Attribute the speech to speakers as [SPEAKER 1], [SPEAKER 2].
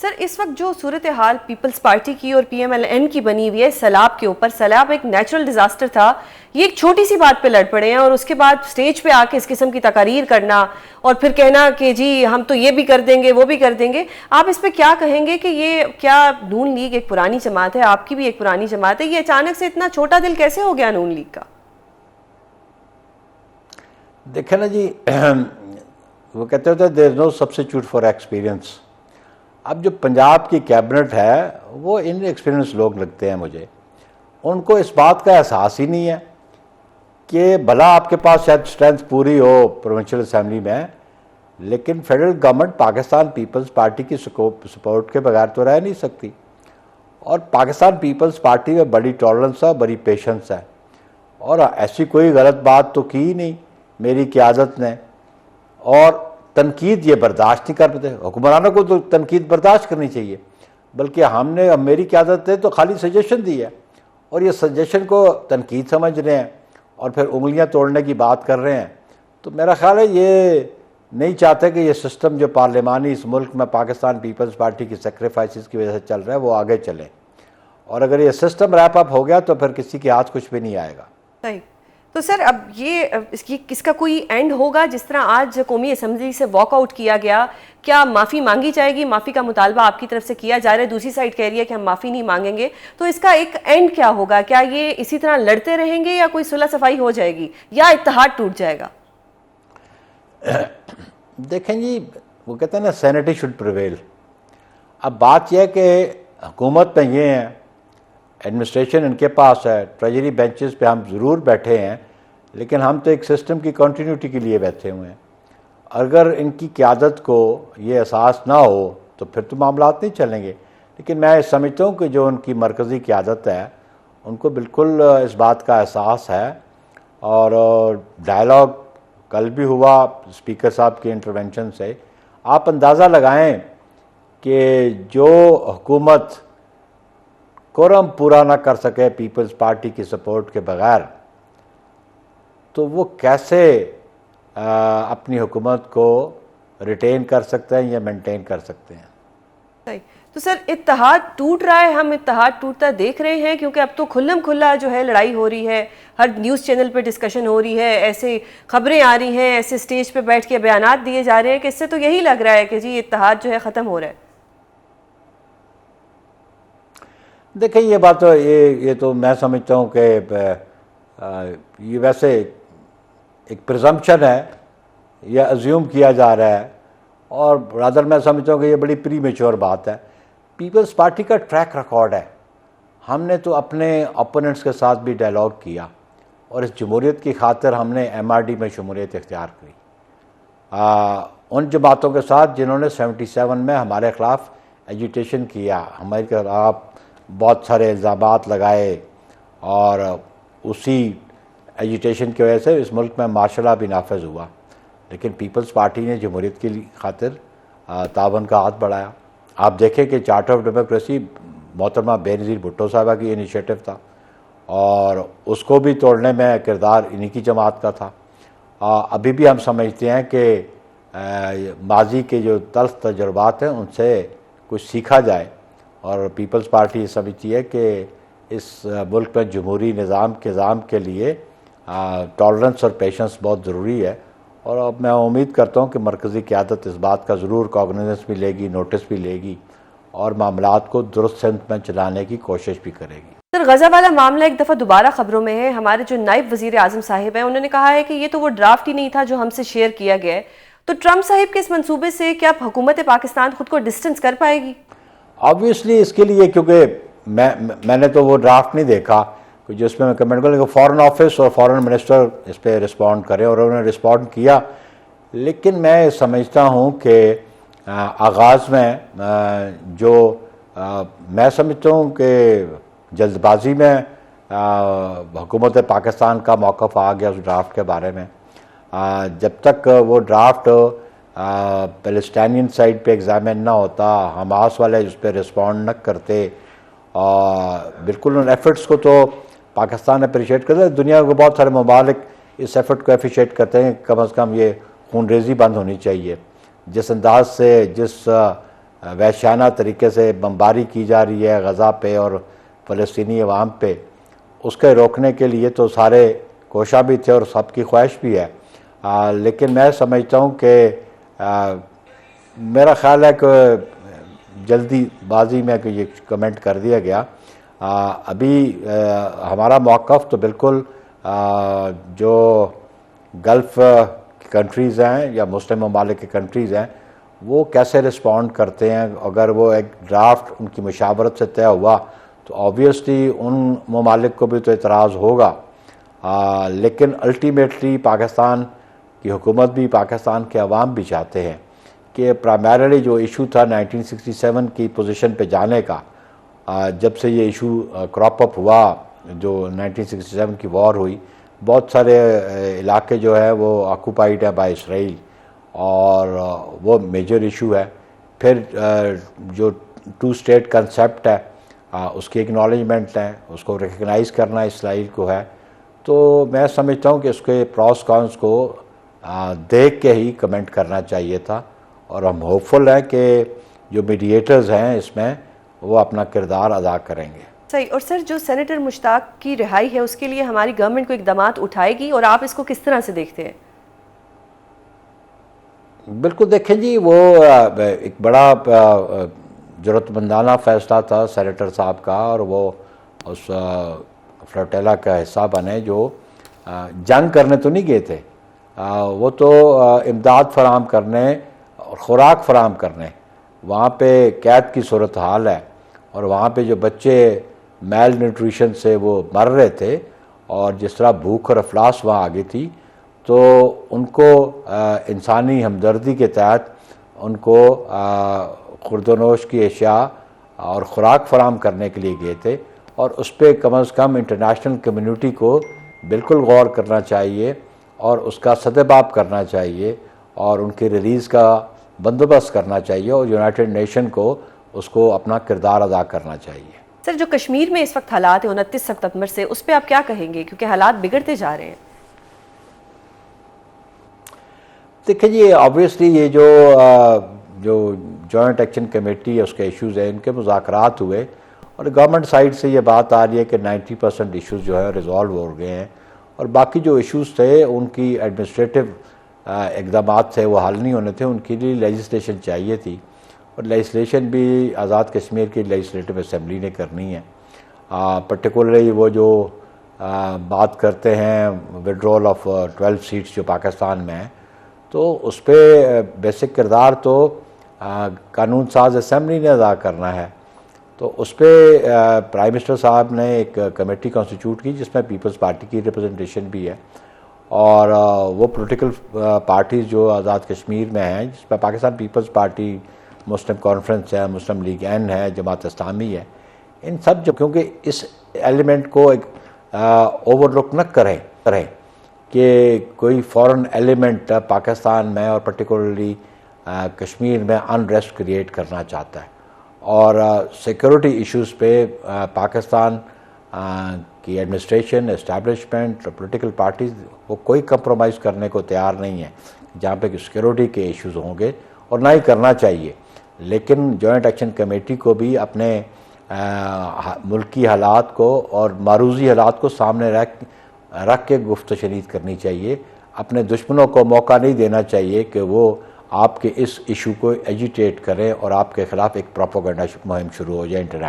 [SPEAKER 1] سر اس وقت جو صورتحال پیپلز پارٹی کی اور پی ایم ایل این کی بنی ہوئی ہے سیلاب کے اوپر، سیلاب ایک نیچرل ڈیزاسٹر تھا، یہ ایک چھوٹی سی بات پہ لڑ پڑے ہیں اور اس کے بعد سٹیج پہ آ کے اس قسم کی تقاریر کرنا اور پھر کہنا کہ جی ہم تو یہ بھی کر دیں گے وہ بھی کر دیں گے. آپ اس پہ کیا کہیں گے کہ یہ کیا نون لیگ ایک پرانی جماعت ہے، آپ کی بھی ایک پرانی جماعت ہے، یہ اچانک سے اتنا چھوٹا دل کیسے ہو گیا نون لیگ کا؟
[SPEAKER 2] دیکھیں نا جی، وہ کہتے ہوتے دیر از نو سبسٹیچیوٹ فار ایکسپیرئنس. اب جو پنجاب کی کیبنٹ ہے وہ ان ایکسپیرئنس لوگ لگتے ہیں مجھے، ان کو اس بات کا احساس ہی نہیں ہے کہ بھلا آپ کے پاس شاید اسٹرینتھ پوری ہو پروونشل اسمبلی میں، لیکن فیڈرل گورنمنٹ پاکستان پیپلز پارٹی کی سپورٹ کے بغیر تو رہ نہیں سکتی. اور پاکستان پیپلز پارٹی میں بڑی ٹالرنس ہے، بڑی پیشنس ہے، اور ایسی کوئی غلط بات تو کی نہیں میری قیادت نے، اور تنقید یہ برداشت نہیں کر پاتے. حکمرانوں کو تو تنقید برداشت کرنی چاہیے، بلکہ میری قیادت نے تو خالی سجیشن دی ہے، اور یہ سجیشن کو تنقید سمجھ رہے ہیں اور پھر انگلیاں توڑنے کی بات کر رہے ہیں. تو میرا خیال ہے یہ نہیں چاہتے کہ یہ سسٹم جو پارلیمانی اس ملک میں پاکستان پیپلز پارٹی کی سیکریفائسز کی وجہ سے چل رہا ہے وہ آگے چلے، اور اگر یہ سسٹم ریپ اپ ہو گیا تو پھر کسی کے ہاتھ کچھ بھی نہیں آئے گا.
[SPEAKER 1] صحیح. تو سر اب یہ اس کا کوئی اینڈ ہوگا؟ جس طرح آج قومی اسمبلی سے واک آؤٹ کیا گیا، کیا معافی مانگی جائے گی؟ معافی کا مطالبہ آپ کی طرف سے کیا جا رہا ہے، دوسری سائڈ کہہ رہی ہے کہ ہم معافی نہیں مانگیں گے، تو اس کا ایک اینڈ کیا ہوگا؟ کیا یہ اسی طرح لڑتے رہیں گے یا کوئی صلح صفائی ہو جائے گی یا اتحاد ٹوٹ جائے گا؟
[SPEAKER 2] دیکھیں جی، وہ کہتے ہیں نا سینٹی شوڈ پریویل. اب بات یہ ہے کہ حکومت میں یہ ہیں، ایڈمنسٹریشن ان کے پاس ہے، ٹریجری بینچز پہ ہم ضرور بیٹھے ہیں، لیکن ہم تو ایک سسٹم کی کنٹینیوٹی کے لیے بیٹھے ہوئے ہیں. اگر ان کی قیادت کو یہ احساس نہ ہو تو پھر تو معاملات نہیں چلیں گے. لیکن میں سمجھتا ہوں کہ جو ان کی مرکزی قیادت ہے ان کو بالکل اس بات کا احساس ہے، اور ڈائلاگ کل بھی ہوا اسپیکر صاحب کے انٹرونشن سے. آپ اندازہ لگائیں کہ جو حکومت کورم پورا نہ کر سکے پیپلز پارٹی کی سپورٹ کے بغیر، تو وہ کیسے اپنی حکومت کو ریٹین کر سکتے ہیں یا مینٹین کر سکتے ہیں.
[SPEAKER 1] صحیح. تو سر اتحاد ٹوٹ رہا ہے، ہم اتحاد ٹوٹتا دیکھ رہے ہیں، کیونکہ اب تو کھلم کھلا جو ہے لڑائی ہو رہی ہے، ہر نیوز چینل پہ ڈسکشن ہو رہی ہے، ایسے خبریں آ رہی ہیں، ایسے سٹیج پہ بیٹھ کے بیانات دیے جا رہے ہیں کہ اس سے تو یہی لگ رہا ہے کہ جی اتحاد جو ہے ختم ہو رہا ہے.
[SPEAKER 2] دیکھیں یہ بات یہ تو میں سمجھتا ہوں کہ یہ ویسے ایک پرزمپشن ہے، یہ ازیوم کیا جا رہا ہے، اور رادر میں سمجھتا ہوں کہ یہ بڑی پری میچور بات ہے. پیپلز پارٹی کا ٹریک ریکارڈ ہے، ہم نے تو اپنے اپوننٹس کے ساتھ بھی ڈائلاگ کیا، اور اس جمہوریت کی خاطر ہم نے ایم آر ڈی میں شمولیت اختیار کی. ان جماعتوں کے ساتھ جنہوں نے 77 میں ہمارے خلاف ایجیٹیشن کیا، ہمارے خلاف بہت سارے الزامات لگائے، اور اسی ایجیٹیشن کی وجہ سے اس ملک میں مارشل لا بھی نافذ ہوا. لیکن پیپلز پارٹی نے جمہوریت کی خاطر تعاون کا ہاتھ بڑھایا. آپ دیکھیں کہ چارٹر آف ڈیموکریسی محترمہ بینظیر بھٹو صاحبہ کی انیشیٹو تھا، اور اس کو بھی توڑنے میں کردار انہی کی جماعت کا تھا. ابھی بھی ہم سمجھتے ہیں کہ ماضی کے جو تلخ تجربات ہیں ان سے کچھ سیکھا جائے، اور پیپلز پارٹی سمجھتی ہے کہ اس ملک میں جمہوری نظام کے لیے ٹالرنس اور پیشنس بہت ضروری ہے. اور اب میں امید کرتا ہوں کہ مرکزی قیادت اس بات کا ضرور کاگنیزنس بھی لے گی، نوٹس بھی لے گی، اور معاملات کو درست سمت میں چلانے کی کوشش بھی کرے گی.
[SPEAKER 1] سر غزہ والا معاملہ ایک دفعہ دوبارہ خبروں میں ہے. ہمارے جو نائب وزیر اعظم صاحب ہیں انہوں نے کہا ہے کہ یہ تو وہ ڈرافٹ ہی نہیں تھا جو ہم سے شیئر کیا گیا ہے. تو ٹرمپ صاحب کے اس منصوبے سے کیا حکومت پاکستان خود کو ڈسٹنس کر پائے گی؟
[SPEAKER 2] آبویسلی اس کے لیے، کیونکہ میں نے تو وہ ڈرافٹ نہیں دیکھا جس میں میں کمنٹ کروں کہ فارن آفس اور فارن منسٹر اس پہ رسپونڈ کرے، اور انہوں نے رسپونڈ کیا. لیکن میں سمجھتا ہوں کہ آغاز میں جو میں سمجھتا ہوں کہ جلد بازی میں حکومت پاکستان کا موقف آ گیا اس ڈرافٹ کے بارے میں. جب تک وہ ڈرافٹ پیلسٹینین سائڈ پہ ایگزامن نہ ہوتا، حماس والے اس پہ رسپونڈ نہ کرتے، اور بالکل ان ایفرٹس کو تو پاکستان اپریشیٹ کرتا ہے، دنیا کے بہت سارے ممالک اس ایفرٹ کو اپریشیٹ کرتے ہیں. کم از کم یہ خون ریزی بند ہونی چاہیے. جس انداز سے جس وحشیانہ طریقے سے بمباری کی جا رہی ہے غزہ پہ اور فلسطینی عوام پہ، اس کے روکنے کے لیے تو سارے کوشاں بھی تھے اور سب کی خواہش بھی ہے، لیکن میں سمجھتا ہوں کہ میرا خیال ہے کہ جلدی بازی میں کہ یہ کمنٹ کر دیا گیا۔ ابھی ہمارا موقف تو بالکل جو گلف کنٹریز ہیں یا مسلم ممالک کی کنٹریز ہیں وہ کیسے رسپونڈ کرتے ہیں، اگر وہ ایک ڈرافٹ ان کی مشاورت سے طے ہوا تو آبویسلی ان ممالک کو بھی تو اعتراض ہوگا، لیکن الٹیمیٹلی پاکستان کی حکومت بھی پاکستان کے عوام بھی چاہتے ہیں کہ پرائمریلی جو ایشو تھا 1967 کی پوزیشن پہ جانے کا، جب سے یہ ایشو کراپ اپ ہوا، جو 1967 کی وار ہوئی، بہت سارے علاقے جو ہے وہ آکوپائیڈ ہے بائی اسرائیل اور وہ میجر ایشو ہے۔ پھر جو ٹو اسٹیٹ کنسیپٹ ہے اس کی اکنالجمنٹ ہے، اس کو ریکگنائز کرنا اسرائیل کو ہے، تو میں سمجھتا ہوں کہ اس کے پروس کونس کو دیکھ کے ہی کمنٹ کرنا چاہیے تھا، اور ہم ہوپفل ہیں کہ جو میڈیٹرز ہیں اس میں وہ اپنا کردار ادا کریں گے۔
[SPEAKER 1] صحیح۔ اور سر، جو سینیٹر مشتاق کی رہائی ہے اس کے لیے ہماری گورنمنٹ کو اقدامات اٹھائے گی، اور آپ اس کو کس طرح سے دیکھتے ہیں؟
[SPEAKER 2] بالکل، دیکھیں جی، وہ ایک بڑا جرأت مندانہ فیصلہ تھا سینیٹر صاحب کا، اور وہ اس فلوٹیلا کا حصہ بنے جو جنگ کرنے تو نہیں گئے تھے، وہ تو امداد فراہم کرنے اور خوراک فراہم کرنے۔ وہاں پہ قید کی صورتحال ہے، اور وہاں پہ جو بچے میل نیوٹریشن سے وہ مر رہے تھے، اور جس طرح بھوک اور افلاس وہاں آگئی تھی، تو ان کو انسانی ہمدردی کے تحت ان کو خورد و نوش کی اشیاء اور خوراک فراہم کرنے کے لیے گئے تھے، اور اس پہ کم از کم انٹرنیشنل کمیونٹی کو بالکل غور کرنا چاہیے اور اس کا سدباب کرنا چاہیے، اور ان کی ریلیز کا بندوبست کرنا چاہیے، اور یونائٹڈ نیشن کو اس کو اپنا کردار ادا کرنا چاہیے۔
[SPEAKER 1] سر، جو کشمیر میں اس وقت حالات ہیں 29 ستمبر سے، اس پہ آپ کیا کہیں گے، کیونکہ حالات بگڑتے جا رہے ہیں؟
[SPEAKER 2] دیکھیں جی، آبویسلی یہ جو جوائنٹ ایکشن کمیٹی ہے اس کے ایشوز ہیں، ان کے مذاکرات ہوئے، اور گورنمنٹ سائڈ سے یہ بات آ رہی ہے کہ 90% ایشوز جو ہے ریزالو ہو گئے ہیں، اور باقی جو ایشوز تھے ان کی ایڈمنسٹریٹو اقدامات تھے وہ حل نہیں ہونے تھے، ان کے لیے لیجسلیشن چاہیے تھی، اور لیجسلیشن بھی آزاد کشمیر کی لیجسلیٹو اسمبلی نے کرنی ہے۔ پرٹیکولرلی وہ جو بات کرتے ہیں وڈرول آف 12 سیٹس جو پاکستان میں ہیں، تو اس پہ بیسک کردار تو قانون ساز اسمبلی نے ادا کرنا ہے، تو اس پہ پرائم منسٹر صاحب نے ایک کمیٹی کانسٹیٹیوٹ کی جس میں پیپلز پارٹی کی ریپرزنٹیشن بھی ہے، اور وہ پولیٹیکل پارٹیز جو آزاد کشمیر میں ہیں، جس میں پاکستان پیپلز پارٹی، مسلم کانفرنس ہے، مسلم لیگ این ہے، جماعت اسلامی ہے، ان سب جو کیونکہ اس ایلیمنٹ کو ایک اوور لک نہ کریں کہ کوئی فورن ایلیمنٹ پاکستان میں اور پرٹیکولرلی کشمیر میں انریسٹ کریٹ کرنا چاہتا ہے، اور سیکورٹی ایشوز پہ پاکستان کی ایڈمنسٹریشن، اسٹیبلشمنٹ اور پولیٹیکل پارٹیز وہ کوئی کمپرومائز کرنے کو تیار نہیں ہے جہاں پہ سیکورٹی کے ایشوز ہوں گے، اور نہ ہی کرنا چاہیے۔ لیکن جوائنٹ ایکشن کمیٹی کو بھی اپنے ملکی حالات کو اور معروضی حالات کو سامنے رکھ کے گفت و شنید کرنی چاہیے، اپنے دشمنوں کو موقع نہیں دینا چاہیے کہ وہ آپ کے اس ایشو کو ایجیٹیٹ کریں اور آپ کے خلاف ایک پروپیگنڈا مہم شروع ہو جائے انٹرنیشنل۔